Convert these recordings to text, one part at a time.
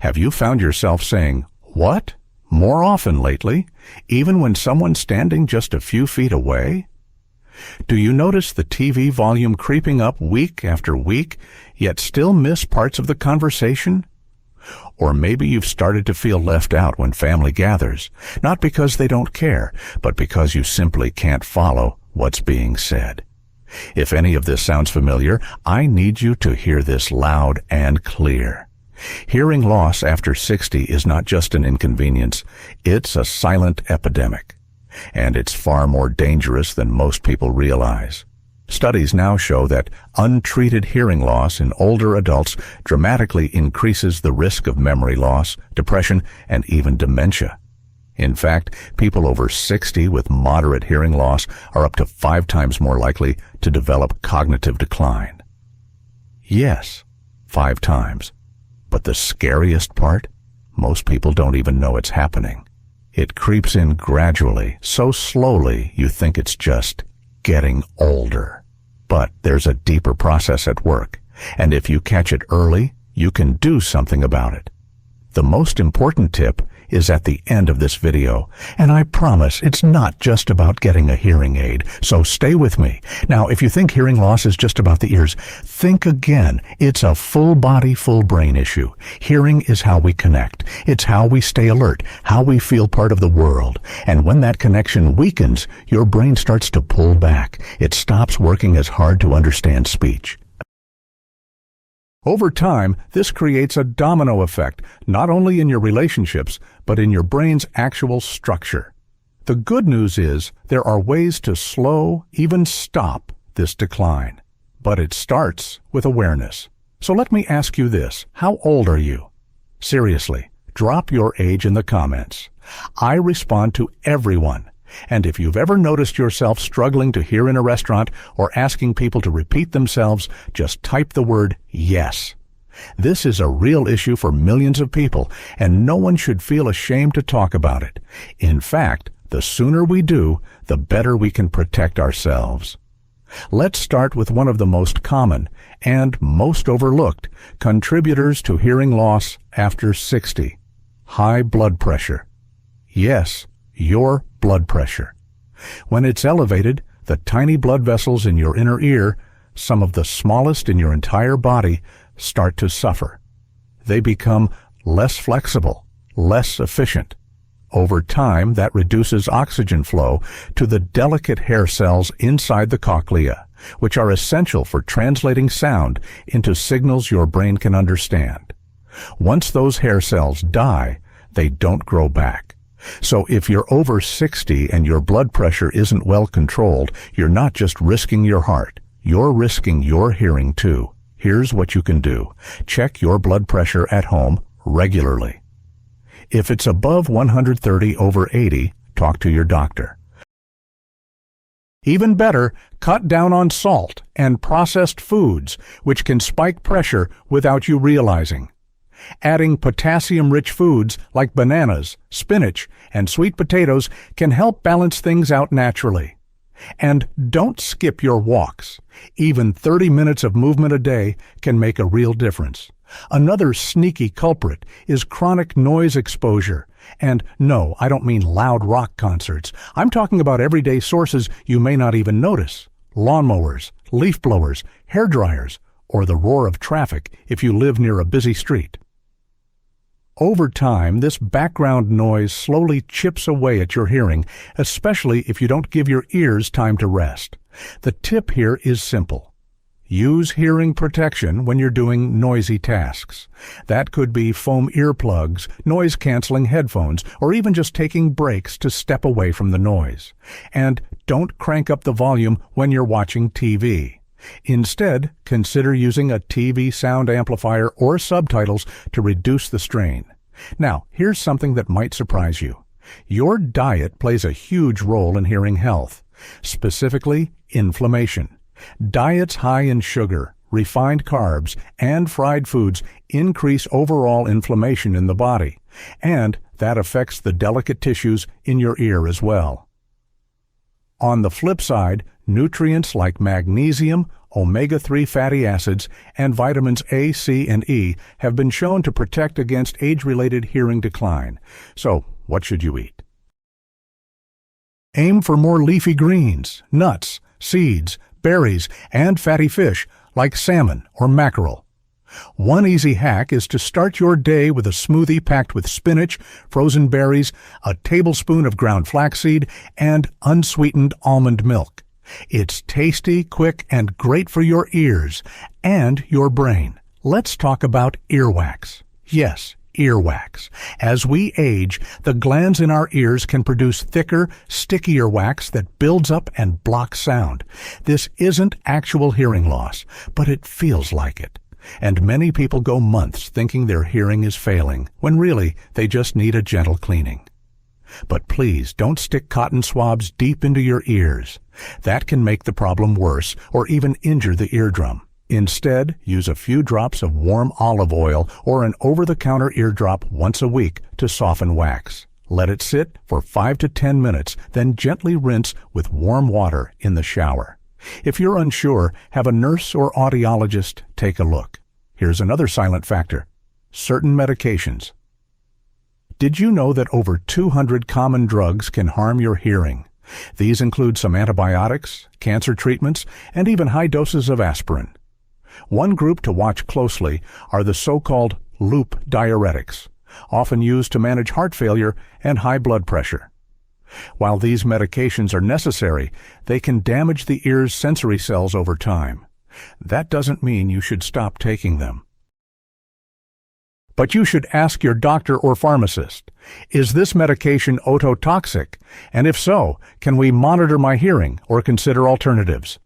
Have you found yourself saying, "What?" more often lately, even when someone's standing just a few feet away? Do you notice the TV volume creeping up week after week, yet still miss parts of the conversation? Or maybe you've started to feel left out when family gathers, not because they don't care, but because you simply can't follow what's being said. If any of this sounds familiar, I need you to hear this loud and clear. Hearing loss after 60 is not just an inconvenience, it's a silent epidemic. And it's far more dangerous than most people realize. Studies now show that untreated hearing loss in older adults dramatically increases the risk of memory loss, depression, and even dementia. In fact, people over 60 with moderate hearing loss are up to 5 times more likely to develop cognitive decline. Yes, 5 times. But the scariest part? Most people don't even know it's happening. It creeps in gradually, so slowly you think it's just getting older. But there's a deeper process at work, and if you catch it early, you can do something about it. The most important tip is at the end of this video, and I promise it's not just about getting a hearing aid, so stay with me. Now, if you think hearing loss is just about the ears, think again. It's a full body, full brain issue. Hearing is how we connect. It's how we stay alert, how we feel part of the world. And when that connection weakens, your brain starts to pull back. It stops working as hard to understand speech. Over time, this creates a domino effect, not only in your relationships, but in your brain's actual structure. The good news is there are ways to slow, even stop, this decline. But it starts with awareness. So let me ask you this. How old are you? Seriously, drop your age in the comments. I respond to everyone. And if you've ever noticed yourself struggling to hear in a restaurant or asking people to repeat themselves, just type the word yes. This is a real issue for millions of people, and no one should feel ashamed to talk about it. In fact, the sooner we do, the better we can protect ourselves. Let's start with one of the most common and most overlooked contributors to hearing loss after 60, high blood pressure. Yes, your blood pressure. When it's elevated, the tiny blood vessels in your inner ear, some of the smallest in your entire body, start to suffer. They become less flexible, less efficient. Over time, that reduces oxygen flow to the delicate hair cells inside the cochlea, which are essential for translating sound into signals your brain can understand. Once those hair cells die, they don't grow back. So if you're over 60 and your blood pressure isn't well controlled, you're not just risking your heart, you're risking your hearing too. Here's what you can do. Check your blood pressure at home regularly. If it's above 130/80, talk to your doctor. Even better, cut down on salt and processed foods, which can spike pressure without you realizing. Adding potassium-rich foods like bananas, spinach, and sweet potatoes can help balance things out naturally. And don't skip your walks. Even 30 minutes of movement a day can make a real difference. Another sneaky culprit is chronic noise exposure. And no, I don't mean loud rock concerts. I'm talking about everyday sources you may not even notice. Lawnmowers, leaf blowers, hair dryers, or the roar of traffic if you live near a busy street. Over time, this background noise slowly chips away at your hearing, especially if you don't give your ears time to rest. The tip here is simple. Use hearing protection when you're doing noisy tasks. That could be foam earplugs, noise-canceling headphones, or even just taking breaks to step away from the noise. And don't crank up the volume when you're watching TV. Instead, consider using a TV sound amplifier or subtitles to reduce the strain. Now, here's something that might surprise you. Your diet plays a huge role in hearing health, specifically inflammation. Diets high in sugar, refined carbs, and fried foods increase overall inflammation in the body, and that affects the delicate tissues in your ear as well. On the flip side, Nutrients like magnesium, omega-3 fatty acids, and vitamins A, C, and E have been shown to protect against age-related hearing decline. So, what should you eat? Aim for more leafy greens, nuts, seeds, berries, and fatty fish like salmon or mackerel. One easy hack is to start your day with a smoothie packed with spinach, frozen berries, a tablespoon of ground flaxseed, and unsweetened almond milk. It's tasty, quick, and great for your ears and your brain. Let's talk about earwax. Yes, earwax. As we age, the glands in our ears can produce thicker, stickier wax that builds up and blocks sound. This isn't actual hearing loss, but it feels like it. And many people go months thinking their hearing is failing, when really they just need a gentle cleaning. But please don't stick cotton swabs deep into your ears. That can make the problem worse or even injure the eardrum. Instead, use a few drops of warm olive oil or an over-the-counter eardrop once a week to soften wax. Let it sit for 5 to 10 minutes, then gently rinse with warm water in the shower. If you're unsure, have a nurse or audiologist take a look. Here's another silent factor: certain medications. Did you know that over 200 common drugs can harm your hearing? These include some antibiotics, cancer treatments, and even high doses of aspirin. One group to watch closely are the so-called loop diuretics, often used to manage heart failure and high blood pressure. While these medications are necessary, they can damage the ear's sensory cells over time. That doesn't mean you should stop taking them. But you should ask your doctor or pharmacist, is this medication ototoxic? And if so, can we monitor my hearing or consider alternatives?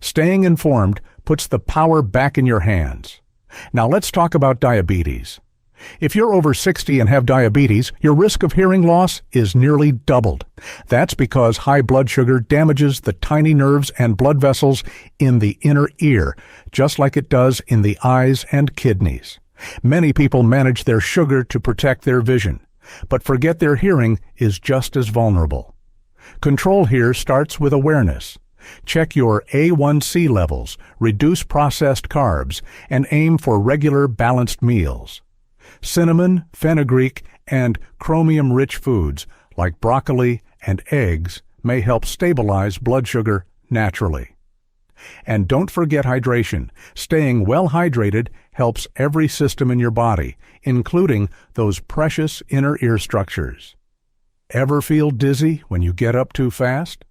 Staying informed puts the power back in your hands. Now let's talk about diabetes. If you're over 60 and have diabetes, your risk of hearing loss is nearly doubled. That's because high blood sugar damages the tiny nerves and blood vessels in the inner ear, just like it does in the eyes and kidneys. Many people manage their sugar to protect their vision, but forget their hearing is just as vulnerable. Control here starts with awareness. Check your A1C levels, reduce processed carbs, and aim for regular balanced meals. Cinnamon, fenugreek, and chromium-rich foods like broccoli and eggs may help stabilize blood sugar naturally. And don't forget hydration. Staying well hydrated helps every system in your body, including those precious inner ear structures. Ever feel dizzy when you get up too fast?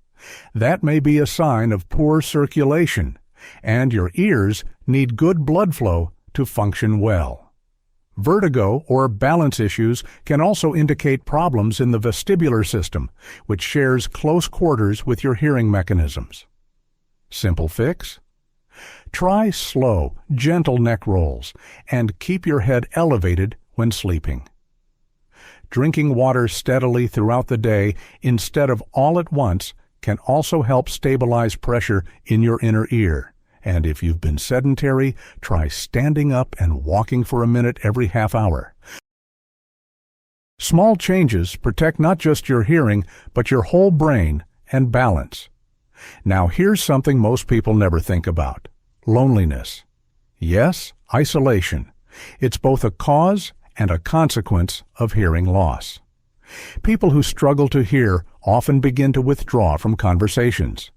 That may be a sign of poor circulation, and your ears need good blood flow to function well. Vertigo or balance issues can also indicate problems in the vestibular system, which shares close quarters with your hearing mechanisms. Simple fix? Try slow, gentle neck rolls and keep your head elevated when sleeping. Drinking water steadily throughout the day instead of all at once can also help stabilize pressure in your inner ear. And if you've been sedentary, try standing up and walking for a minute every half hour. Small changes protect not just your hearing, but your whole brain and balance. Now here's something most people never think about: loneliness. Yes, isolation. It's both a cause and a consequence of hearing loss. People who struggle to hear often begin to withdraw from conversations.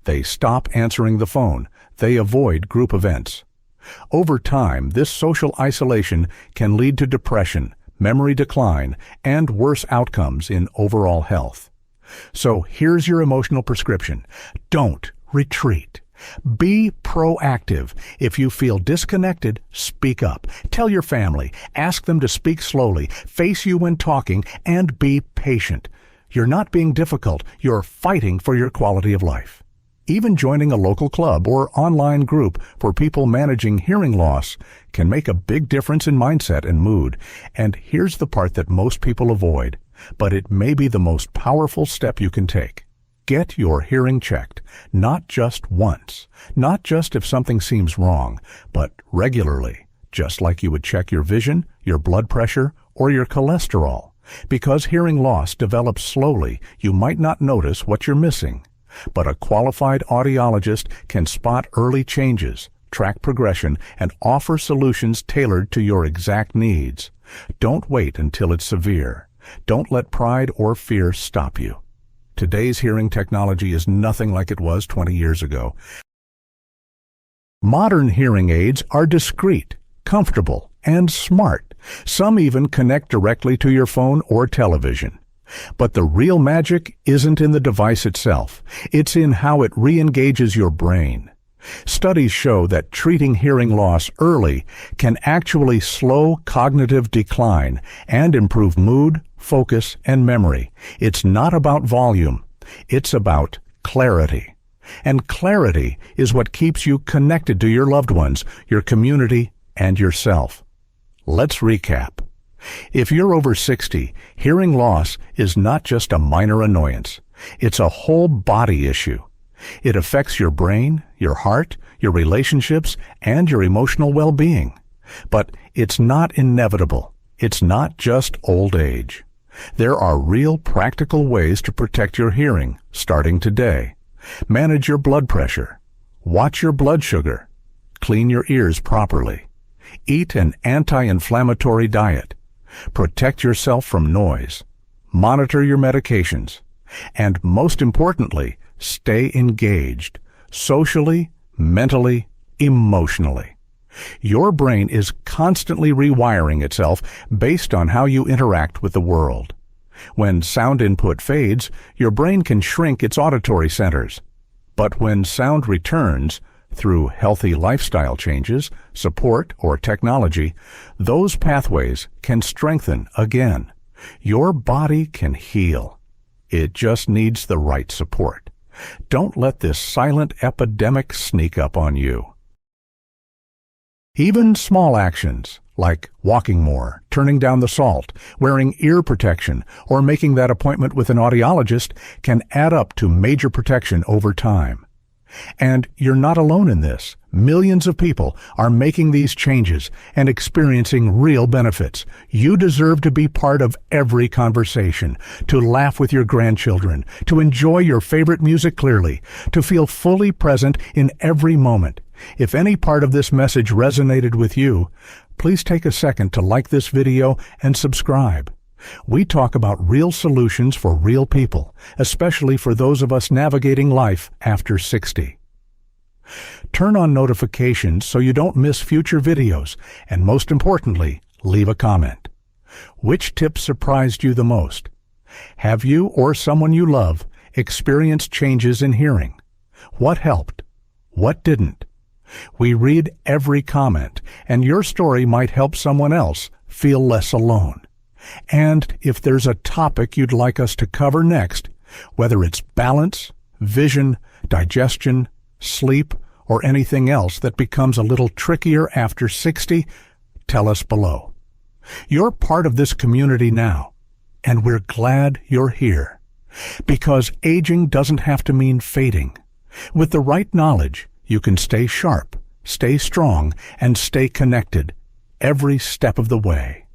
They stop answering the phone. They avoid group events. Over time, this social isolation can lead to depression, memory decline, and worse outcomes in overall health. So here's your emotional prescription. Don't retreat. Be proactive. If you feel disconnected, speak up. Tell your family. Ask them to speak slowly. Face you when talking, and be patient. You're not being difficult. You're fighting for your quality of life. Even joining a local club or online group for people managing hearing loss can make a big difference in mindset and mood. And here's the part that most people avoid, but it may be the most powerful step you can take. Get your hearing checked, not just once, not just if something seems wrong, but regularly, just like you would check your vision, your blood pressure, or your cholesterol. Because hearing loss develops slowly, you might not notice what you're missing. But a qualified audiologist can spot early changes, track progression, and offer solutions tailored to your exact needs. Don't wait until it's severe. Don't let pride or fear stop you. Today's hearing technology is nothing like it was 20 years ago. Modern hearing aids are discreet, comfortable, and smart. Some even connect directly to your phone or television. But the real magic isn't in the device itself. It's in how it re-engages your brain. Studies show that treating hearing loss early can actually slow cognitive decline and improve mood, focus, and memory. It's not about volume. It's about clarity. And clarity is what keeps you connected to your loved ones, your community, and yourself. Let's recap. If you're over 60, hearing loss is not just a minor annoyance. It's a whole body issue. It affects your brain, your heart, your relationships, and your emotional well-being. But it's not inevitable. It's not just old age. There are real practical ways to protect your hearing, starting today. Manage your blood pressure. Watch your blood sugar. Clean your ears properly. Eat an anti-inflammatory diet. Protect yourself from noise. Monitor your medications. And most importantly, stay engaged, socially, mentally, emotionally. Your brain is constantly rewiring itself based on how you interact with the world. When sound input fades, your brain can shrink its auditory centers. But when sound returns, through healthy lifestyle changes, support, or technology, those pathways can strengthen again. Your body can heal. It just needs the right support. Don't let this silent epidemic sneak up on you. Even small actions, like walking more, turning down the salt, wearing ear protection, or making that appointment with an audiologist, can add up to major protection over time. And you're not alone in this. Millions of people are making these changes and experiencing real benefits. You deserve to be part of every conversation, to laugh with your grandchildren, to enjoy your favorite music clearly, to feel fully present in every moment. If any part of this message resonated with you, please take a second to like this video and subscribe. We talk about real solutions for real people, especially for those of us navigating life after 60. Turn on notifications so you don't miss future videos, and most importantly, leave a comment. Which tip surprised you the most? Have you or someone you love experienced changes in hearing? What helped? What didn't? We read every comment, and your story might help someone else feel less alone. And if there's a topic you'd like us to cover next, whether it's balance, vision, digestion, sleep, or anything else that becomes a little trickier after 60, tell us below. You're part of this community now, and we're glad you're here. Because aging doesn't have to mean fading. With the right knowledge, you can stay sharp, stay strong, and stay connected every step of the way.